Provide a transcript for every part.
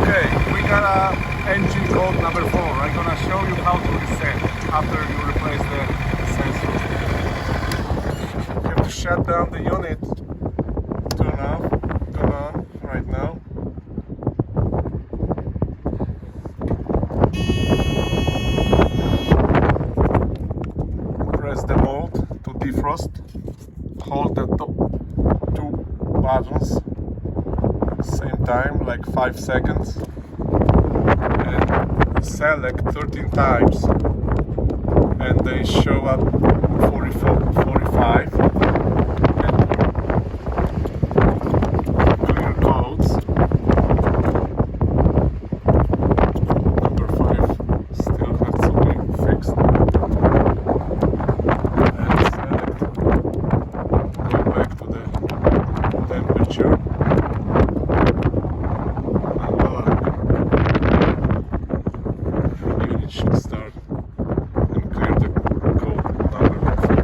Okay, we got a engine code number 4. I'm gonna show you how to reset after you replace the sensor. You have to shut down the unit. Turn on right now. Press the mode to defrost. Hold the top two buttons same time, like 5 seconds, and select 13 times, and they show up 44, 45, and clear codes. Number 5 still has to be fixed, and select, go back to the temperature. Should start and clear the code number 4.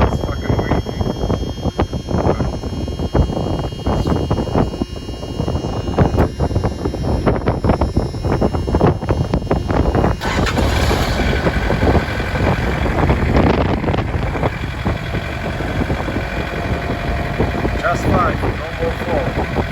It's fucking windy. Just fine, no more fall.